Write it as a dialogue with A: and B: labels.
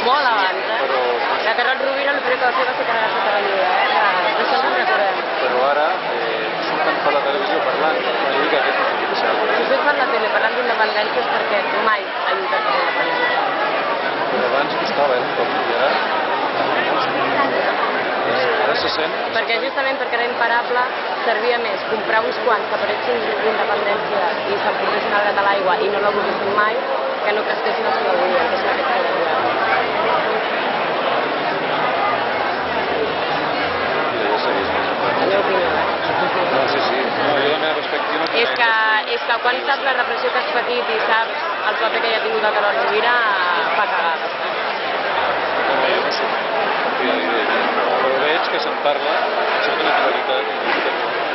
A: molt abans, La Carrot Rovira, el primer que va fer va ser quedar-se a la lliure, D'això ens en recordem.
B: Però ara surten per la televisió parlant, no dic que aquest és oficial.
A: Si surt per la tele parlant d'independència és perquè mai ha lluitat per la independència.
B: Però abans costava, un cop, i ara se sent.
A: Perquè justament perquè era imparable servia més comprar uns quants que apareixin d'independència i s'emportessin el gat a l'aigua i no l'avorrissin mai que no que estessin els que la volien, que és el que s'ha de dir. La meva opinió,
B: No, sí, sí. No, jo la meva perspectiva...
A: És que quan saps la repressió que has patit i saps el paper que hi ha tingut el Carrot Rovira, fa cagades.
B: No, jo no soc partidari d'ell, però veig que se'n parla amb certa naturalitat.